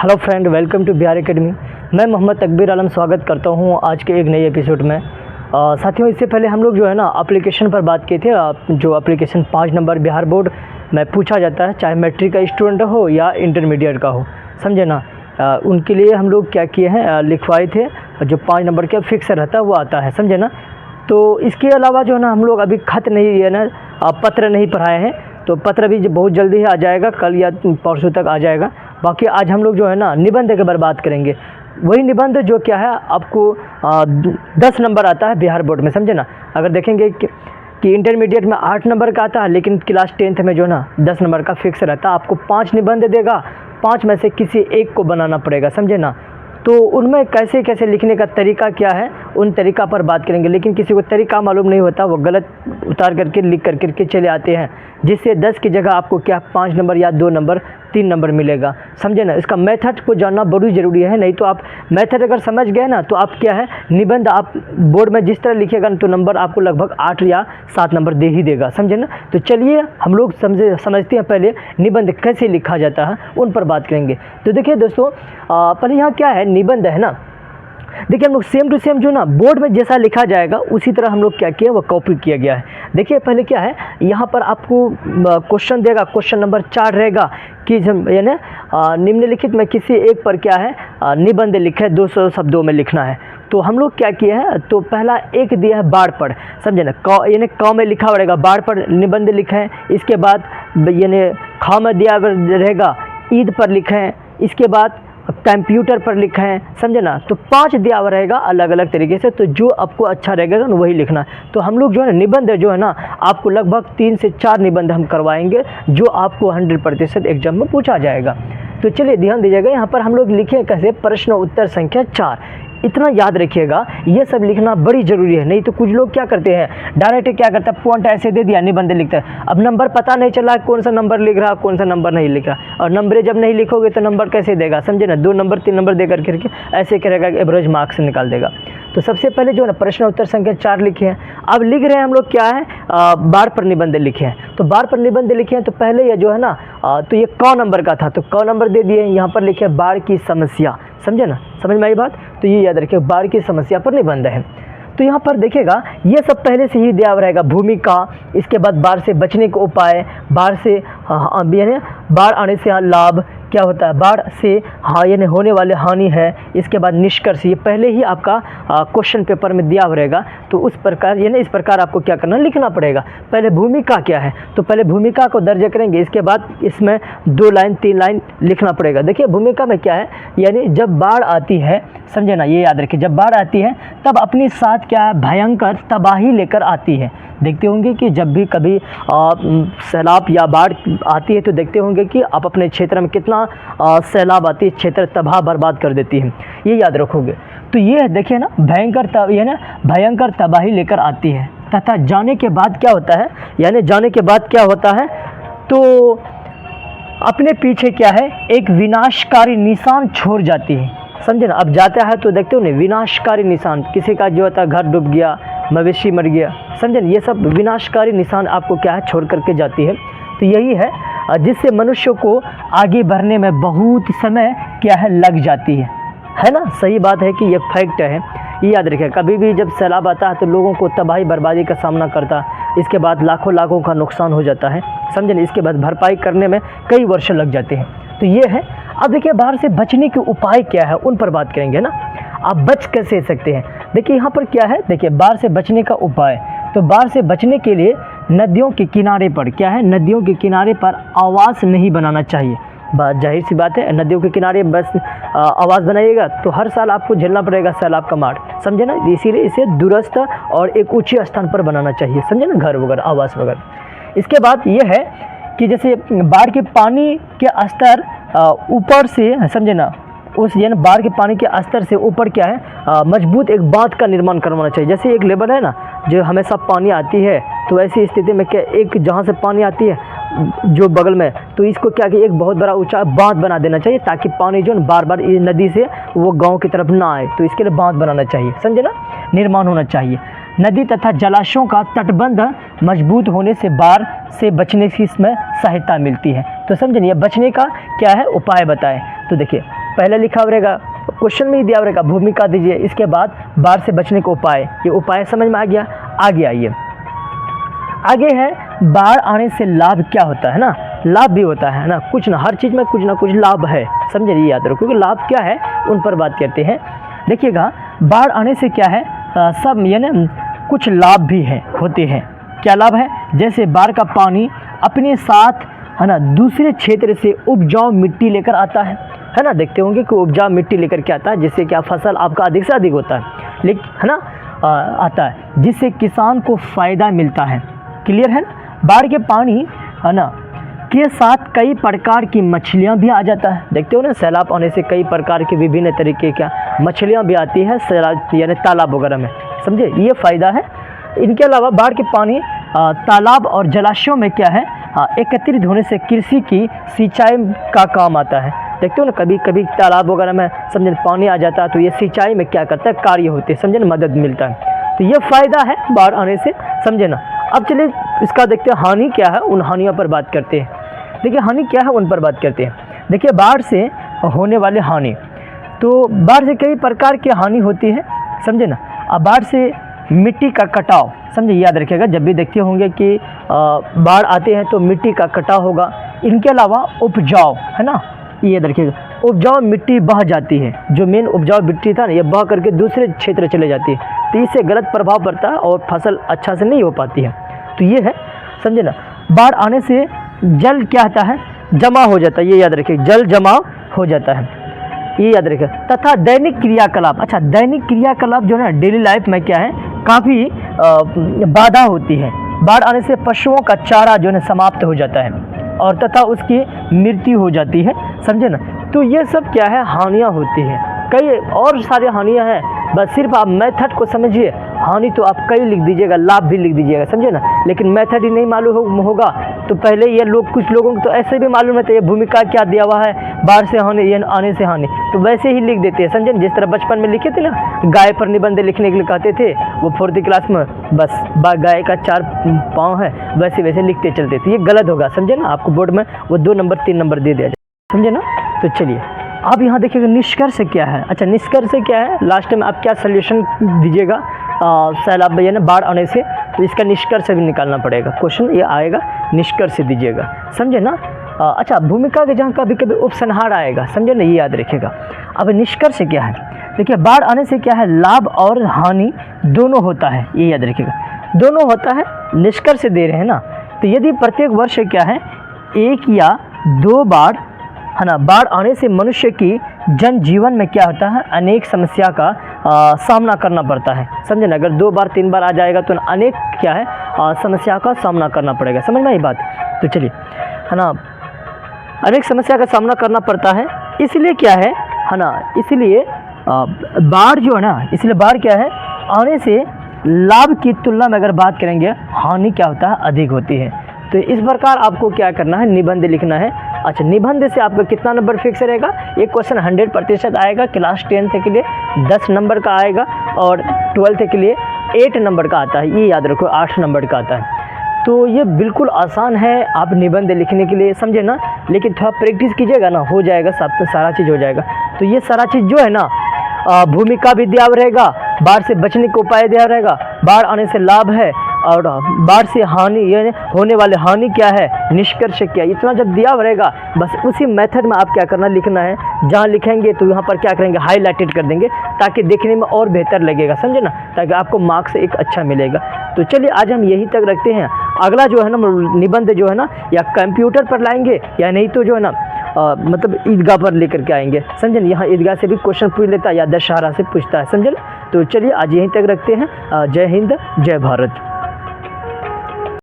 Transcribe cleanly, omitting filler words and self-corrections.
Hello friend, welcome to Bihar academy. मैं मोहम्मद तकबीर आलम स्वागत करता हूं आज के एक नए एपिसोड में। साथियों, इससे पहले हम लोग जो है ना एप्लीकेशन पर बात किए थे। जो एप्लीकेशन 5 नंबर बिहार बोर्ड में पूछा जाता है, चाहे मैट्रिक का स्टूडेंट हो या इंटरमीडिएट का हो, समझे ना। उनके लिए हम लोग क्या किए हैं, लिखवाए थे। जो 5 नंबर का फिक्स रहता है वो आता है, समझे ना। तो इसके अलावा जो है ना हम लोग अभी खत नहीं है ना, पत्र नहीं पढ़ाए हैं। तो पत्र भी बहुत जल्दी ही आ जाएगा, कल या परसों तक आ जाएगा। बाकी आज हम लोग जो है ना निबंध के बारे बात करेंगे। वही निबंध जो क्या है आपको 10 नंबर आता है बिहार बोर्ड में, समझे ना। अगर देखेंगे कि इंटरमीडिएट में 8 नंबर का आता है, लेकिन क्लास 10th में जो है ना 10 नंबर का फिक्स रहता है। आपको 5 निबंध देगा, 5 में से किसी एक को बनाना पड़ेगा, समझे ना। तो उनमें कैसे कैसे लिखने का तरीका क्या है, उन तरीका पर बात करेंगे। लेकिन किसी को तरीका मालूम नहीं होता, वो गलत उतार करके लिख करके चले आते हैं, जिससे 10 की जगह आपको क्या 5 नंबर या 2 नंबर 3 नंबर मिलेगा, समझे ना। इसका मेथड को जानना बड़ी ज़रूरी है। नहीं तो आप मेथड अगर समझ गए ना तो आप क्या है निबंध आप बोर्ड में जिस तरह लिखेगा ना तो नंबर आपको लगभग 8 या 7 नंबर दे ही देगा, समझे ना। तो चलिए हम लोग समझते हैं पहले निबंध कैसे लिखा जाता है, उन पर बात करेंगे। तो देखिए दोस्तों, पहले यहाँ क्या है निबंध है ना। देखिए हम लोग सेम टू सेम जो ना बोर्ड में जैसा लिखा जाएगा उसी तरह हम लोग क्या किया वो कॉपी किया गया है। देखिए पहले क्या है, यहाँ पर आपको क्वेश्चन देगा, क्वेश्चन नंबर 4 रहेगा कि यानी निम्नलिखित में किसी एक पर क्या है निबंध लिखे 200 शब्दों में लिखना है। तो हम लोग क्या किए हैं, तो पहला एक दिया है बाढ़ पर, समझे ना। यानी क में लिखा रहेगा बाढ़ पर निबंध लिखे हैं। इसके बाद यानी ख में दिया रहेगा ईद पर लिखे हैं। इसके बाद कंप्यूटर पर लिखा है, समझे ना। तो 5 दिया हुआ रहेगा अलग अलग तरीके से, तो जो आपको अच्छा रहेगा ना वही लिखना है। तो हम लोग जो है निबंध जो है ना आपको लगभग 3 से 4 निबंध हम करवाएंगे, जो आपको 100% एग्जाम में पूछा जाएगा। तो चलिए ध्यान दीजिएगा, यहाँ पर हम लोग लिखे कैसे, प्रश्न उत्तर संख्या 4। इतना याद रखिएगा, ये सब लिखना बड़ी ज़रूरी है। नहीं तो कुछ लोग क्या करते हैं, डायरेक्ट क्या करता है पॉइंट ऐसे दे दिया, निबंध लिखता है। अब नंबर पता नहीं चला कौन सा नंबर लिख रहा, कौन सा नंबर नहीं लिखा। और नंबर जब नहीं लिखोगे तो नंबर कैसे देगा, समझे ना। 2 नंबर 3 नंबर दे करके ऐसे करेगा कि एवरेज मार्क्स निकाल देगा। तो सबसे पहले जो है ना प्रश्न उत्तर संख्या 4 लिखे हैं। अब लिख रहे हैं हम लोग क्या है, बाढ़ पर निबंध लिखे हैं। तो बाढ़ पर निबंध लिखे हैं तो पहले ये जो है ना तो ये क नंबर का था, तो क नंबर दे दिए। यहाँ पर लिखे बाढ़ की समस्या, समझे ना, समझ में आई बात। तो ये याद रखिए बाढ़ की समस्या पर निबंध है। तो यहाँ पर देखिएगा ये सब पहले से ही दिया रहेगा, भूमिका, इसके बाद बाढ़ से बचने के उपाय, बाढ़ से यानी बाढ़ आने से लाभ क्या होता है, बाढ़ से यानी होने वाले हानि है। इसके बाद निष्कर्ष, ये पहले ही आपका क्वेश्चन पेपर में दिया रहेगा। तो उस प्रकार यानी इस प्रकार आपको क्या करना, लिखना पड़ेगा। पहले भूमिका क्या है, तो पहले भूमिका को दर्ज करेंगे। इसके बाद इसमें 2 लाइन 3 लाइन लिखना पड़ेगा। देखिए भूमिका में क्या है, यानी जब बाढ़ आती है, समझे ना, ये याद रखिए, जब बाढ़ आती है तब अपने साथ क्या है भयंकर तबाही लेकर आती है। देखते होंगे कि जब भी कभी सैलाब या बाढ़ आती है तो देखते होंगे कि आप अपने क्षेत्र में कितना सैलाब आती है, क्षेत्र तबाह बर्बाद कर देती है, ये याद रखोगे। तो ये देखिए ना भयंकर तबाही लेकर आती है। तथा जाने के बाद क्या होता है, यानी जाने के बाद क्या होता है, तो अपने पीछे क्या है एक विनाशकारी निशान छोड़ जाती है, समझे ना। अब जाता है तो देखते हो ना विनाशकारी निशान, किसी का जो होता है घर डूब गया, मवेशी मर गया, समझे ना। ये सब विनाशकारी निशान आपको क्या है छोड़ करके जाती है। तो यही है जिससे मनुष्य को आगे बढ़ने में बहुत समय क्या है लग जाती है ना। सही बात है कि ये फैक्ट है, ये याद रखिए। कभी भी जब सैलाब आता है तो लोगों को तबाही बर्बादी का सामना करता है, इसके बाद लाखों का नुकसान हो जाता है, समझे ना। इसके बाद भरपाई करने में कई वर्ष लग जाते हैं। तो ये है। अब देखिए बाढ़ से बचने के उपाय क्या है, उन पर बात करेंगे ना। आप बच कैसे सकते हैं, देखिए यहाँ पर क्या है, देखिए बाढ़ से बचने का उपाय। तो बाढ़ से बचने के लिए नदियों के किनारे पर क्या है, नदियों के किनारे पर आवास नहीं बनाना चाहिए। जाहिर सी बात है, नदियों के किनारे बस आवास बनाइएगा तो हर साल आपको झेलना पड़ेगा सैलाब का मार, समझे ना। इसीलिए इसे दूरस्थ और एक ऊंचे स्थान पर बनाना चाहिए, समझे ना, घर वगैरह आवास वगैरह। इसके बाद ये है कि जैसे बाढ़ के पानी के स्तर ऊपर से, समझे ना, उस यानी बाढ़ के पानी के स्तर से ऊपर क्या है मजबूत एक बांध का निर्माण करवाना चाहिए। जैसे एक लेवल है ना जो हमेशा पानी आती है, तो ऐसी स्थिति में क्या एक जहाँ से पानी आती है जो बगल में, तो इसको क्या कि एक बहुत बड़ा ऊंचा बांध बना देना चाहिए, ताकि पानी जो बार बार इस नदी से वो गांव की तरफ ना आए। तो इसके लिए बांध बनाना चाहिए, समझे ना, निर्माण होना चाहिए। नदी तथा जलाशयों का तटबंध मजबूत होने से बाढ़ से बचने की इसमें सहायता मिलती है। तो समझिए बचने का क्या है उपाय बताएं। तो देखिए पहले लिखा रहेगा, क्वेश्चन में ही दिया रहेगा भूमिका दीजिए, इसके बाद बाढ़ से बचने का उपाय। ये उपाय समझ में आ गया। आगे आइए, आगे है बाढ़ आने से लाभ क्या होता है ना, लाभ भी होता है ना, कुछ ना, हर चीज़ में कुछ ना कुछ लाभ है, समझे, ये याद रखो, क्योंकि लाभ क्या है उन पर बात करते हैं। देखिएगा, बाढ़ आने से क्या है, सब यानी कुछ लाभ भी हैं, होते हैं। क्या लाभ है, जैसे बाढ़ का पानी अपने साथ है ना दूसरे क्षेत्र से उपजाऊ मिट्टी लेकर आता है ना, देखते होंगे कि उपजाऊ मिट्टी लेकर के आता है, जिससे क्या फसल आपका अधिक से अधिक होता है, लेकिन है ना आता है, जिससे किसान को फ़ायदा मिलता है। क्लियर है ना। बाढ़ के पानी है ना के साथ कई प्रकार की मछलियाँ भी आ जाता है, देखते हो ना, सैलाब आने से कई प्रकार की विभिन्न तरीके क्या मछलियाँ भी आती है सैलाब यानी तालाब वगैरह में, समझे, ये फ़ायदा है। इनके अलावा बाढ़ के पानी तालाब और जलाशयों में क्या है एकत्रित होने से कृषि की सिंचाई का काम आता है। देखते हो ना, कभी कभी तालाब वगैरह में समझे पानी आ जाता है, तो ये सिंचाई में क्या करता है, कार्य होते हैं, समझे ना, मदद मिलता है। तो ये फ़ायदा है बाढ़ आने से, समझे ना। अब चलिए इसका देखते हैं हानि क्या है, उन हानियों पर बात करते हैं। देखिए हानि क्या है उन पर बात करते हैं। देखिए बाढ़ से होने वाले हानि, तो बाढ़ से कई प्रकार की हानि होती है, समझे ना। अब बाढ़ से मिट्टी का कटाव, समझे, याद रखिएगा, जब भी देखते होंगे कि बाढ़ आते हैं तो मिट्टी का कटाव होगा। इनके अलावा उपजाऊ, है ना, ये याद रखिएगा, उपजाऊ मिट्टी बह जाती है, जो मेन उपजाऊ मिट्टी था ना, ये बह करके दूसरे क्षेत्र चले जाती है, तो इससे गलत प्रभाव पड़ता है और फसल अच्छा से नहीं हो पाती है। तो ये है, समझे ना। बाढ़ आने से जल क्या होता है, जमा हो जाता है, ये याद रखिए, जल जमा हो जाता है, ये याद रखिए। तथा दैनिक क्रियाकलाप, अच्छा, दैनिक क्रियाकलाप जो है ना डेली लाइफ में क्या है, काफ़ी बाधा होती है। बाढ़ आने से पशुओं का चारा जो है समाप्त हो जाता है और तथा उसकी मृत्यु हो जाती है, समझे ना। तो ये सब क्या है, हानियाँ होती हैं, कई और सारी हानियाँ हैं, बस सिर्फ आप मेथड को समझिए। हानि तो आप कई लिख दीजिएगा, लाभ भी लिख दीजिएगा, समझे ना, लेकिन मेथड ही नहीं मालूम होगा तो पहले ये लोग, कुछ लोगों को तो ऐसे भी मालूम रहता है, ये भूमिका क्या दिया हुआ है, बाढ़ से हानि, ये आने से हानि, तो वैसे ही लिख देते हैं, समझे। जिस तरह बचपन में लिखे थे ना, गाय पर निबंध लिखने के लिए कहते थे, वो 4th क्लास में, बस गाय का 4 पाँव है, वैसे वैसे लिखते चलते थे, ये गलत होगा, समझे ना। आपको बोर्ड में वो 2 नंबर 3 नंबर दे दिया जाए, समझे ना। तो चलिए अब यहाँ देखिएगा निष्कर्ष क्या है। अच्छा, निष्कर्ष क्या है, लास्ट में आप क्या सल्यूशन दीजिएगा सैलाब यानी बाढ़ आने से, तो इसका निष्कर्ष भी निकालना पड़ेगा, क्वेश्चन ये आएगा, निष्कर्ष दीजिएगा, समझे ना। अच्छा, भूमिका के जहाँ कभी कभी उपसंहार आएगा, समझे ना, ये याद रखिएगा। अब निष्कर्ष क्या है, देखिए बाढ़ आने से क्या है, लाभ और हानि दोनों होता है, ये याद रखिएगा, दोनों होता है, निष्कर्ष दे रहे हैं ना। तो यदि प्रत्येक वर्ष क्या है 1 या 2 बार है ना बाढ़ आने से मनुष्य की जनजीवन में क्या होता है, अनेक समस्या का सामना करना पड़ता है, समझे ना। अगर 2 बार 3 बार आ जाएगा तो अनेक क्या है समस्या का सामना करना पड़ेगा, समझ में ये बात। तो चलिए, है ना, अनेक समस्या का सामना करना पड़ता है, इसलिए क्या है ना, इसलिए बाढ़ जो है ना, इसलिए बाढ़ क्या है आने से लाभ की तुलना में अगर बात करेंगे, हानि क्या होता है, अधिक होती है। तो इस प्रकार आपको क्या करना है, निबंध लिखना है। अच्छा, निबंध से आपका कितना नंबर फिक्स रहेगा, एक क्वेश्चन 100% आएगा, क्लास 10th के लिए 10 नंबर का आएगा और 12th के लिए 8 नंबर का आता है, ये याद रखो, 8 नंबर का आता है। तो ये बिल्कुल आसान है आप निबंध लिखने के लिए, समझे ना, लेकिन थोड़ा प्रैक्टिस कीजिएगा ना, हो जाएगा, सब तो सारा चीज़ हो जाएगा। तो ये सारा चीज़ जो है ना, भूमिका भी दिया रहेगा, बाढ़ से बचने का उपाय दिया रहेगा, बाढ़ आने से लाभ है और बाढ़ से हानि यानी होने वाले हानि क्या है, निष्कर्ष क्या, इतना जब दिया रहेगा, बस उसी मेथड में आप क्या करना, लिखना है। जहाँ लिखेंगे तो यहाँ पर क्या करेंगे, हाईलाइटेड कर देंगे, ताकि देखने में और बेहतर लगेगा, समझे ना, ताकि आपको मार्क्स एक अच्छा मिलेगा। तो चलिए आज हम यही तक रखते हैं। अगला जो है ना निबंध जो है ना, या कंप्यूटर पर लाएंगे या नहीं तो जो है ना मतलब ईदगाह पर लेकर के आएंगे, समझे ना। यहाँ ईदगाह से भी क्वेश्चन पूछ लेता है या दशहरा से पूछता है, समझे ना। तो चलिए आज यहीं तक रखते हैं। जय हिंद, जय भारत।